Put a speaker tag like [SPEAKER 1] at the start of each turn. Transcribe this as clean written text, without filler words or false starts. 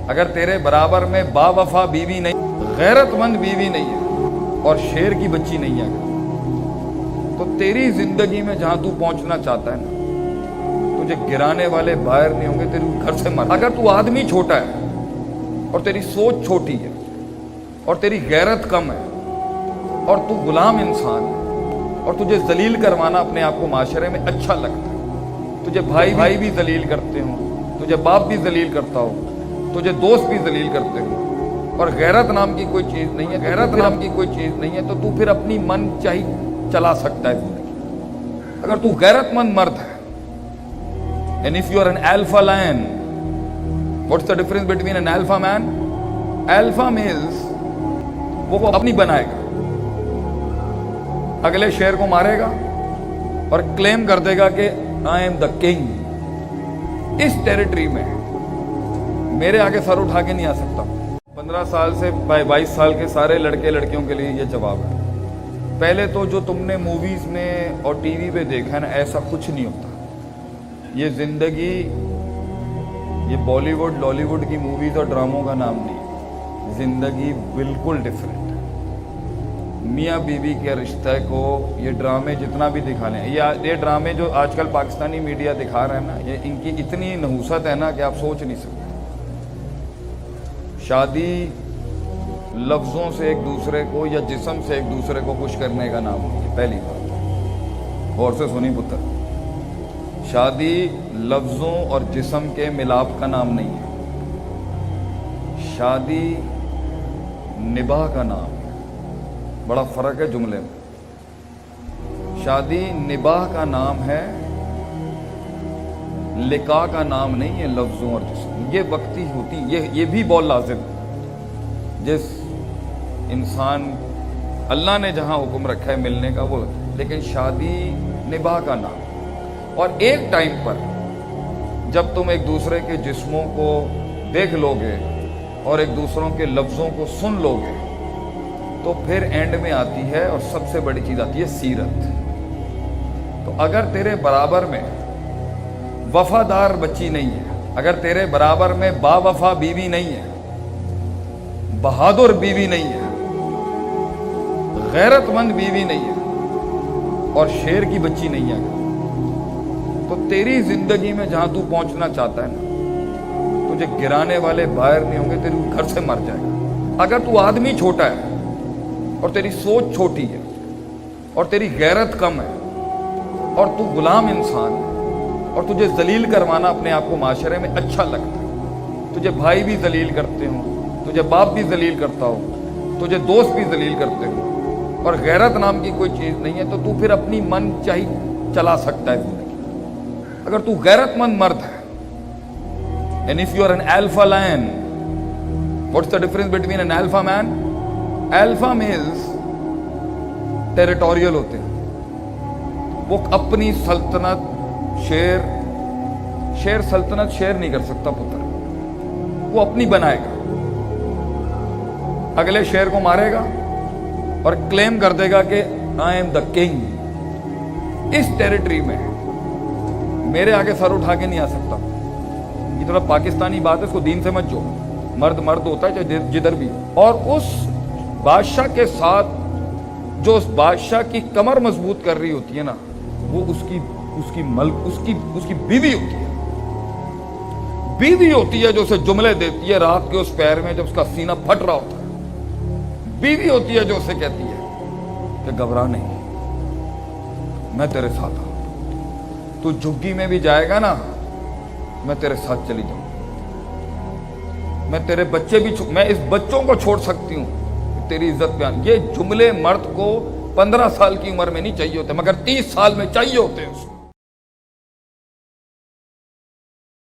[SPEAKER 1] اگر تیرے برابر میں باوفا بیوی نہیں، غیرت مند بیوی نہیں ہے اور شیر کی بچی نہیں ہے، تو تیری زندگی میں جہاں تو پہنچنا چاہتا ہے نا، تجھے گرانے والے باہر نہیں ہوں گے، تیرے گھر سے مر۔ اگر تو آدمی چھوٹا ہے اور تیری سوچ چھوٹی ہے اور تیری غیرت کم ہے اور تو غلام انسان ہے اور تجھے ذلیل کروانا اپنے آپ کو معاشرے میں اچھا لگتا ہے، تجھے بھائی بھی ذلیل کرتے ہوں، تجھے باپ بھی ذلیل کرتا ہو، تجھے دوست بھی ذلیل کرتے ہوں، اور غیرت نام کی کوئی چیز نہیں ہے، غیرت نام کی کوئی چیز نہیں ہے، تو تو پھر اپنی من چاہی چلا سکتا ہے زندگی۔ اگر تو غیرت مند مرد ہے، and if you are an alpha lion, what's the difference between an alpha man? Alpha males وہ اپنی بنائے گا، اگلے شیر کو مارے گا اور کلیم کر دے گا کہ I am the king۔ اس ٹیریٹری میں میرے آگے سر اٹھا کے نہیں آ سکتا۔ 15 سال سے 22 سال کے سارے لڑکے لڑکیوں کے لیے یہ جواب ہے۔ پہلے تو جو تم نے موویز میں اور ٹی وی پہ دیکھا ہے نا، ایسا کچھ نہیں ہوتا۔ یہ زندگی، یہ بالی ووڈ لالی ووڈ کی موویز اور ڈراموں کا نام نہیں ہے، زندگی بالکل ڈیفرنٹ ہے۔ میاں بیوی کے رشتہ کو یہ ڈرامے جتنا بھی دکھا لیں، یہ ڈرامے جو آج کل پاکستانی میڈیا دکھا رہے ہیں نا، یہ ان کی اتنی نحوست ہے نا کہ آپ سوچ نہیں سکتے۔ شادی لفظوں سے ایک دوسرے کو یا جسم سے ایک دوسرے کو خوش کرنے کا نام نہیں ہے، پہلی بات غور سے سنی پتر۔ شادی لفظوں اور جسم کے ملاپ کا نام نہیں ہے، شادی نباہ کا نام ہے۔ بڑا فرق ہے جملے میں۔ شادی نباہ کا نام ہے، لقاء کا نام نہیں ہے لفظوں اور جسم۔ یہ وقتی ہوتی، یہ بھی بہت لازم ہے۔ جس انسان اللہ نے جہاں حکم رکھا ہے ملنے کا وہ، لیکن شادی نباہ کا نام۔ اور ایک ٹائم پر جب تم ایک دوسرے کے جسموں کو دیکھ لو گے اور ایک دوسروں کے لفظوں کو سن لو گے، تو پھر اینڈ میں آتی ہے اور سب سے بڑی چیز آتی ہے سیرت۔ تو اگر تیرے برابر میں وفادار بچی نہیں ہے، اگر تیرے برابر میں باوفا بیوی نہیں ہے، بہادر بیوی نہیں ہے، غیرت مند بیوی نہیں ہے اور شیر کی بچی نہیں ہے، تو تیری زندگی میں جہاں تو پہنچنا چاہتا ہے نا، تجھے گرانے والے باہر نہیں ہوں گے، تیرے گھر سے مر جائے گا۔ اگر تو آدمی چھوٹا ہے اور تیری سوچ چھوٹی ہے اور تیری غیرت کم ہے اور تو غلام انسان ہے اور تجھے ذلیل کروانا اپنے آپ کو معاشرے میں اچھا لگتا ہے، تجھے بھائی بھی ذلیل کرتے ہوں، تجھے باپ بھی ذلیل کرتا ہو، تجھے دوست بھی ذلیل کرتے ہوں، اور غیرت نام کی کوئی چیز نہیں ہے، تو تو پھر اپنی من چاہی چلا سکتا ہے زندگی۔ اگر تو غیرت مند مرد ہے، and if you are an alpha lion, what's the difference between an alpha man? Alpha males territorial ہوتے ہیں، وہ اپنی سلطنت شیر سلطنت شیر نہیں کر سکتا پتر، وہ اپنی بنائے گا، اگلے شیر کو مارے گا اور کلیم کر دے گا کہ I am the king۔ اس ٹیریٹری میں میرے آگے سر اٹھا کے نہیں آ سکتا۔ یہ تھوڑا پاکستانی بات ہے، اس کو دین سے مت جو، مرد مرد ہوتا ہے چاہے جدھر بھی ہو۔ اور اس بادشاہ کے ساتھ جو اس بادشاہ کی کمر مضبوط کر رہی ہوتی ہے نا، وہ اس کی بیوی ہوتی ہے، بیوی ہوتی ہے جو اسے جملے دیتی ہے رات کے اس پیر میں جب اس کا سینہ پھٹ رہا ہوتا ہے، بیوی ہوتی ہے جو اسے کہتی ہے کہ گھبرا نہیں، میں تیرے ساتھ ہوں، تو جھگی میں بھی جائے گا نا، میں تیرے ساتھ چلی جاؤں، میں تیرے بچے بھی میں اس بچوں کو چھوڑ سکتی ہوں، تیری عزت بیان۔ یہ جملے مرد کو 15 سال کی عمر میں نہیں چاہیے ہوتے، مگر 30 سال میں چاہیے ہوتے ہیں اس کو۔